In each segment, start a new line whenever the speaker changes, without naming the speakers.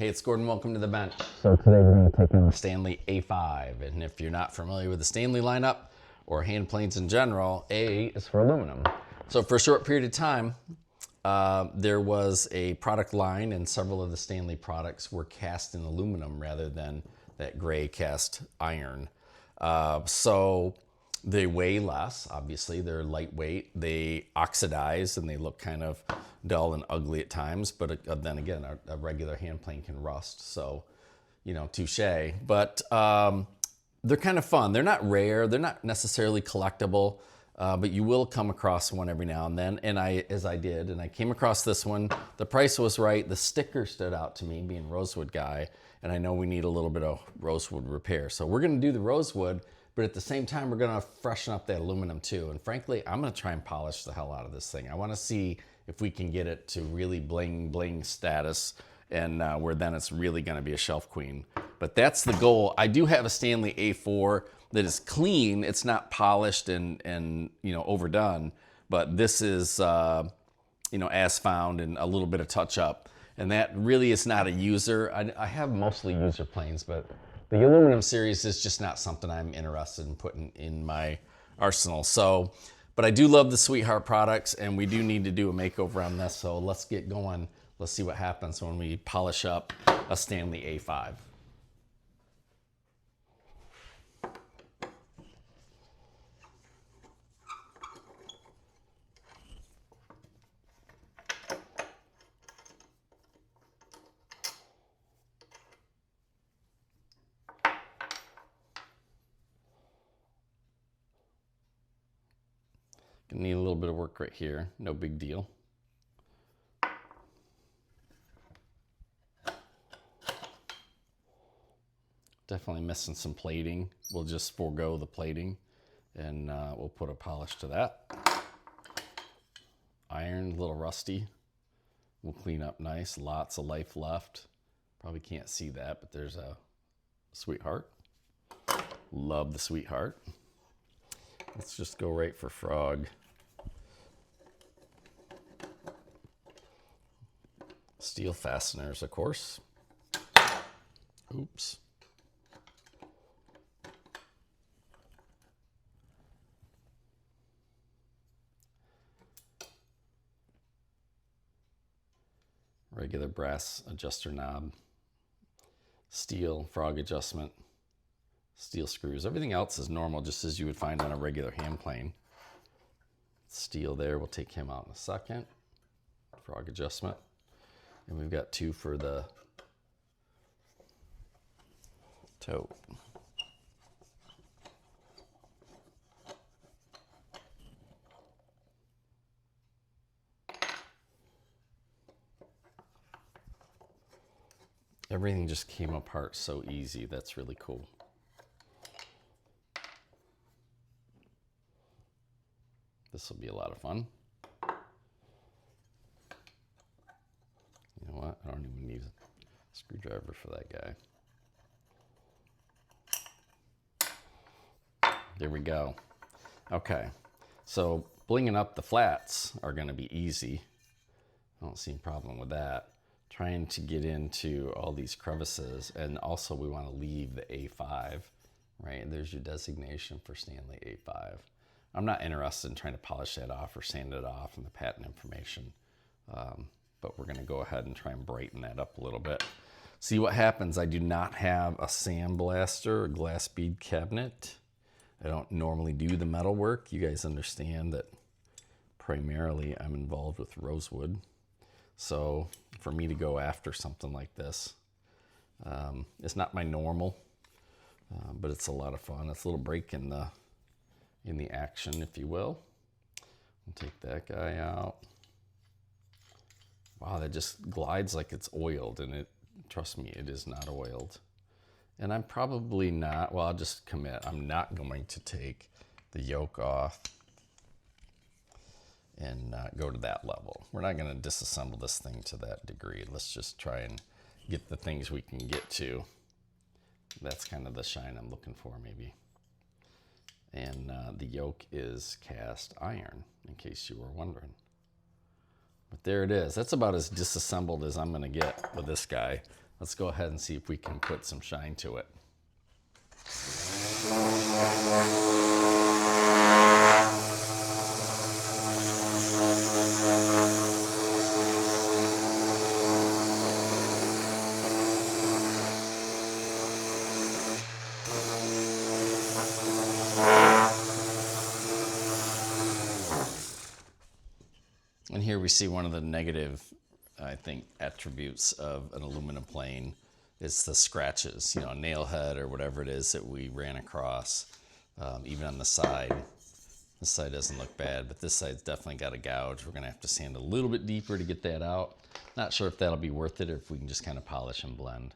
Hey, it's Gordon. Welcome to the bench. So today we're going to take in the Stanley A5. And if you're not familiar with the Stanley lineup or hand planes in general, A is for aluminum. So for a short period of time, there was a product line and several of the Stanley products were cast in aluminum rather than that gray cast iron. So they weigh less, obviously. They're lightweight. They oxidize and they look kind of dull and ugly at times. But then again, a regular hand plane can rust. So, you know, touche. But they're kind of fun. They're not rare. They're not necessarily collectible. But you will come across one every now and then. And I came across this one. The price was right. The sticker stood out to me, being Rosewood guy. And I know we need a little bit of Rosewood repair. So we're going to do the Rosewood. But at the same time, we're going to freshen up that aluminum too. And frankly, I'm going to try and polish the hell out of this thing. I want to see if we can get it to really bling bling status, and where then it's really going to be a shelf queen. But that's the goal. I do have a Stanley A4 that is clean. It's not polished and you know, overdone. But this is you know, as found and a little bit of touch up. And that really is not a user. I have mostly user planes, but the aluminum series is just not something I'm interested in putting in my arsenal. So, but I do love the Sweetheart products, and we do need to do a makeover on this. So let's get going. Let's see what happens when we polish up a Stanley A5. Gonna need a little bit of work right here, no big deal. Definitely missing some plating. We'll just forego the plating and we'll put a polish to that. Iron, a little rusty. We'll clean up nice, lots of life left. Probably can't see that, but there's a Sweetheart. Love the Sweetheart. Let's just go right for Frog. Steel fasteners, of course. Oops. Regular brass adjuster knob. Steel frog adjustment. Steel screws. Everything else is normal, just as you would find on a regular hand plane. Steel there, we'll take him out in a second. Frog adjustment. And we've got two for the toe. Everything just came apart so easy. That's really cool. This will be a lot of fun. You know what? I don't even need a screwdriver for that guy. There we go. Okay, so blinging up the flats are going to be easy. I don't see a problem with that. Trying to get into all these crevices, and also we want to leave the A5, right? There's your designation for Stanley A5. I'm not interested in trying to polish that off or sand it off in the patent information, but we're going to go ahead and try and brighten that up a little bit. See what happens. I do not have a sandblaster or glass bead cabinet. I don't normally do the metal work. You guys understand that primarily I'm involved with Rosewood. So for me to go after something like this, it's not my normal, but it's a lot of fun. It's a little break in the action, if you will. I'll take that guy out. Wow, that just glides like it's oiled, and trust me, it is not oiled. And I'm probably not, well, I'll just commit. I'm not going to take the yoke off and go to that level. We're not going to disassemble this thing to that degree. Let's just try and get the things we can get to. That's kind of the shine I'm looking for, maybe. And the yoke is cast iron, in case you were wondering. But there it is. That's about as disassembled as I'm going to get with this guy. Let's go ahead and see if we can put some shine to it. And here we see one of the negative, I think, attributes of an aluminum plane. It's the scratches, you know, a nail head or whatever it is that we ran across, even on the side. This side doesn't look bad, but this side's definitely got a gouge. We're gonna have to sand a little bit deeper to get that out. Not sure if that'll be worth it or if we can just kind of polish and blend.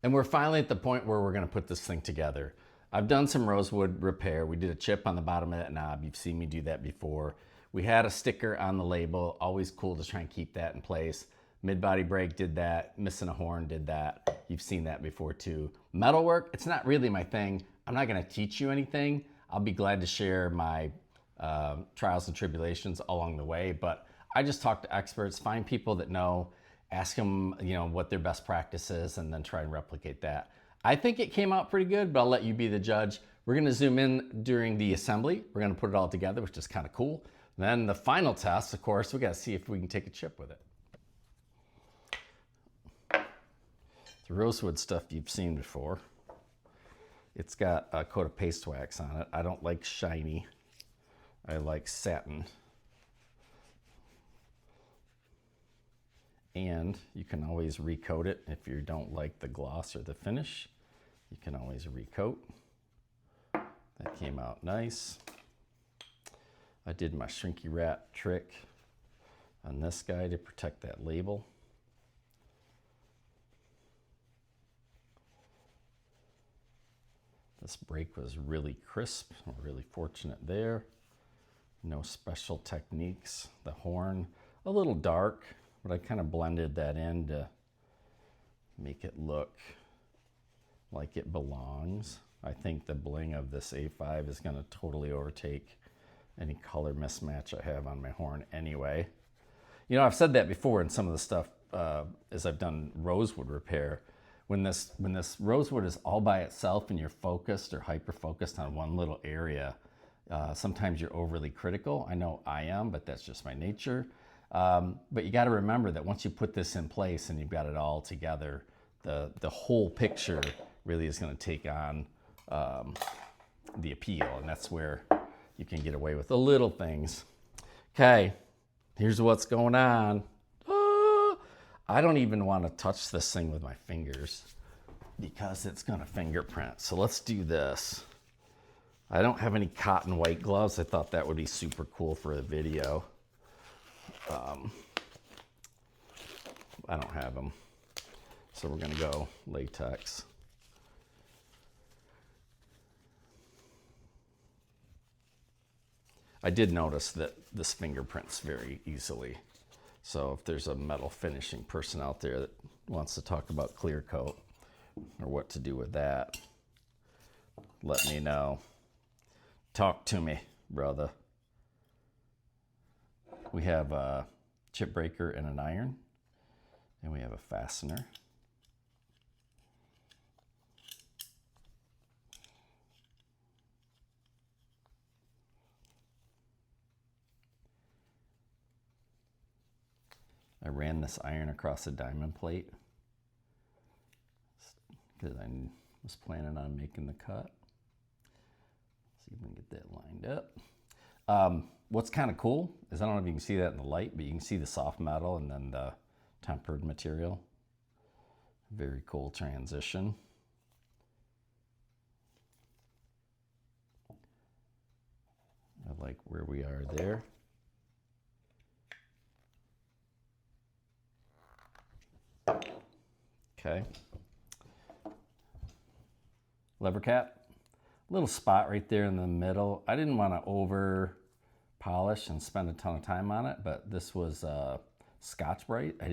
And we're finally at the point where we're gonna put this thing together. I've done some rosewood repair. We did a chip on the bottom of that knob. You've seen me do that before. We had a sticker on the label. Always cool to try and keep that in place. Mid-body brake did that. Missing a horn did that. You've seen that before too. Metalwork, it's not really my thing. I'm not gonna teach you anything. I'll be glad to share my trials and tribulations along the way, but I just talk to experts, find people that know, ask them, you know, what their best practice is, and then try and replicate that. I think it came out pretty good, but I'll let you be the judge. We're gonna zoom in during the assembly. We're gonna put it all together, which is kind of cool. And then the final test, of course, we gotta see if we can take a chip with it. The rosewood stuff you've seen before. It's got a coat of paste wax on it. I don't like shiny. I like satin. And you can always recoat it if you don't like the gloss or the finish. You can always recoat. That came out nice. I did my shrinky wrap trick on this guy to protect that label. This brake was really crisp. We're really fortunate there. No special techniques. The horn, a little dark, but I kind of blended that in to make it look like it belongs. I think the bling of this A5 is going to totally overtake any color mismatch I have on my horn anyway. You know, I've said that before in some of the stuff as I've done rosewood repair. When this rosewood is all by itself and you're focused or hyper-focused on one little area, sometimes you're overly critical. I know I am, but that's just my nature. But you got to remember that once you put this in place and you've got it all together, the whole picture really is going to take on the appeal, and that's where you can get away with the little things. Okay, here's what's going on. I don't even want to touch this thing with my fingers because it's going to fingerprint. So let's do this. I don't have any cotton white gloves. I thought that would be super cool for a video. I don't have them. So we're going to go latex. I did notice that this fingerprints very easily. So if there's a metal finishing person out there that wants to talk about clear coat or what to do with that, let me know. Talk to me, brother. We have a chip breaker and an iron, and we have a fastener. I ran this iron across a diamond plate because I was planning on making the cut. See if we can get that lined up. What's kind of cool is, I don't know if you can see that in the light, but you can see the soft metal and then the tempered material. Very cool transition. I like where we are there. Okay. Lever cap. Little spot right there in the middle. I didn't want to over polish and spend a ton of time on it, but this was Scotch-Brite. I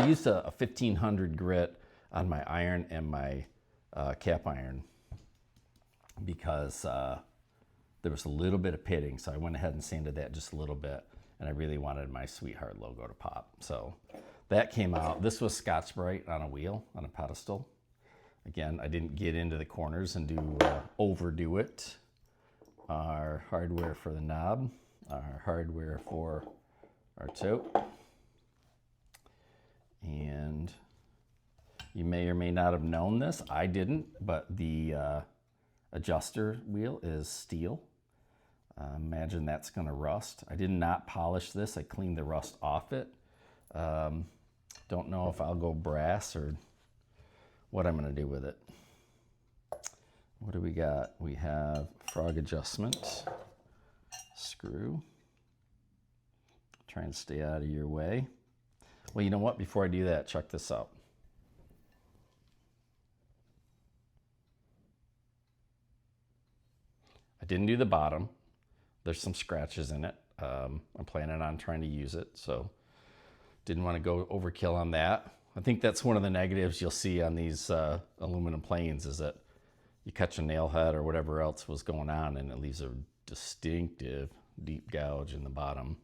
used a 1500 grit on my iron and my cap iron because there was a little bit of pitting, so I went ahead and sanded that just a little bit, and I really wanted my Sweetheart logo to pop. So that came out. This was Scotch-Brite on a wheel, on a pedestal. Again, I didn't get into the corners and overdo it. Our hardware for the knob, our hardware for our tote. And you may or may not have known this. I didn't, but the adjuster wheel is steel. Imagine that's gonna rust. I did not polish this. I cleaned the rust off it. Don't know if I'll go brass or what I'm gonna do with it. What do we got? We have frog adjustment screw. Try and stay out of your way. Well, you know what? Before I do that, check this out. I didn't do the bottom. There's some scratches in it. I'm planning on trying to use it, so didn't want to go overkill on that. I think that's one of the negatives you'll see on these aluminum planes, is that you catch a nail head or whatever else was going on, and it leaves a distinctive deep gouge in the bottom.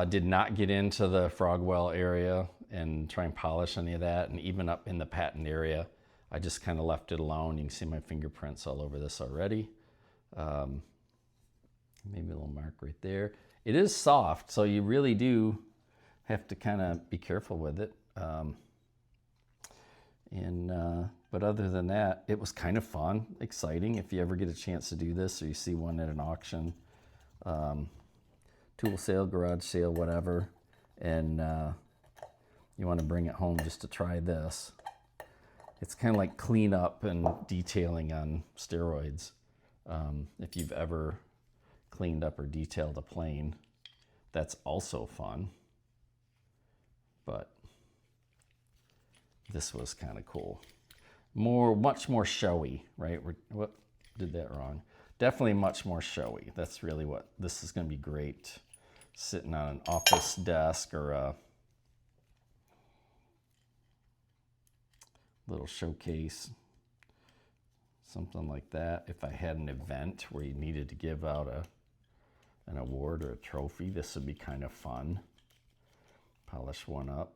Did not get into the frog well area and try and polish any of that, and even up in the patent area, I just kind of left it alone. You can see my fingerprints all over this already. Maybe a little mark right there. It is soft, so you really do have to kind of be careful with it. But other than that, it was kind of fun, exciting. If you ever get a chance to do this, or you see one at an auction, tool sale, garage sale, whatever, and you want to bring it home just to try this. It's kind of like cleanup and detailing on steroids. If you've ever cleaned up or detailed a plane, that's also fun. But this was kind of cool. Much more showy, right? What did that wrong? Definitely much more showy. That's really what this is going to be great. Sitting on an office desk or a little showcase, something like that. If I had an event where you needed to give out an award or a trophy, this would be kind of fun. Polish one up.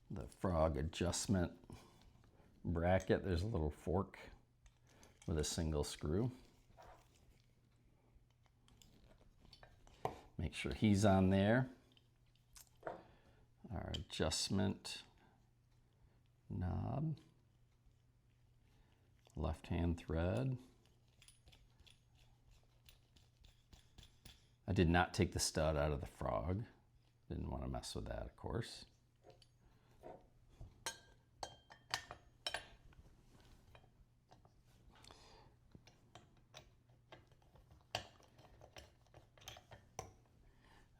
The frog adjustment bracket, there's a little fork with a single screw. Make sure he's on there. Our adjustment knob, left-hand thread. I did not take the stud out of the frog. Didn't want to mess with that, of course.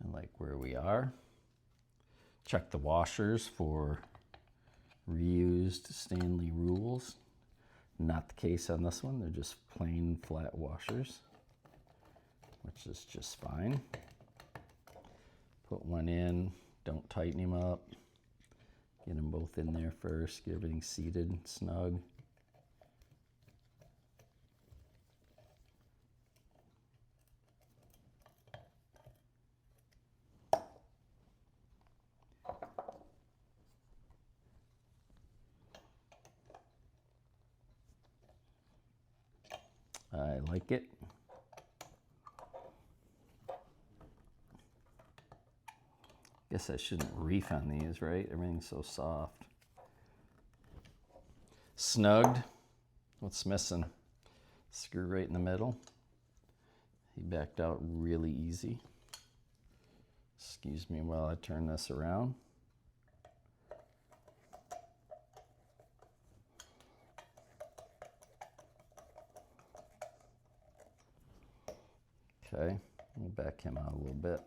I like where we are. Check the washers for reused Stanley rules. Not the case on this one. They're just plain flat washers. which is just fine. Put one in, don't tighten him up. Get them both in there first, get everything seated, snug. I like it. Guess I shouldn't reef on these, right? Everything's so soft. Snugged. What's missing? Screw right in the middle. He backed out really easy. Excuse me while I turn this around. Okay, we'll back him out a little bit.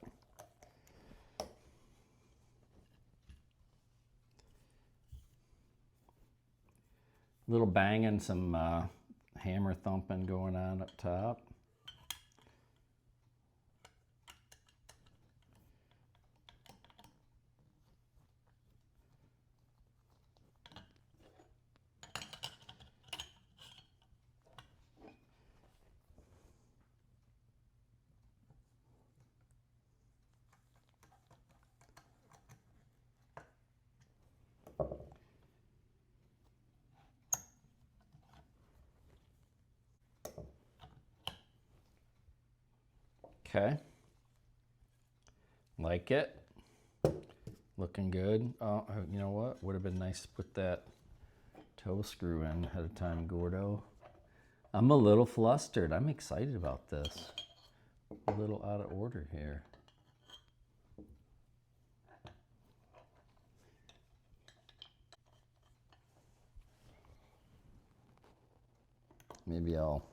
Little banging, some hammer thumping going on up top. Okay, like it, looking good. Oh, you know what? Would have been nice to put that toe screw in ahead of time, Gordo. I'm a little flustered. I'm excited about this. A little out of order here. Maybe I'll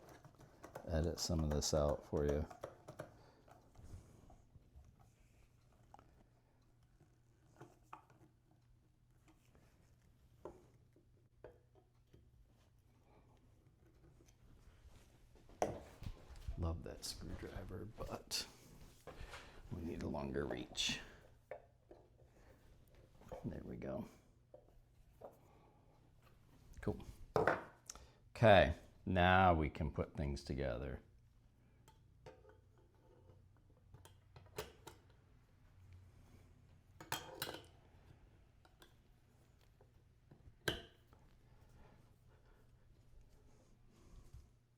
edit some of this out for you. Love that screwdriver, but we need a longer reach. There we go. Cool. Okay, now we can put things together.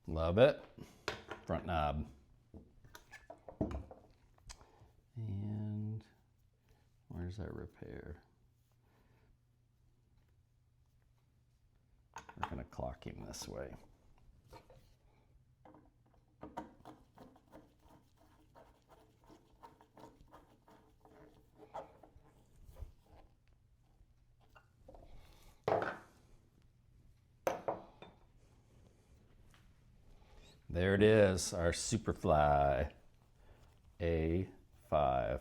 Love it. Front knob. And where's that repair? We're going to clock him this way. There it is, our Superfly A5.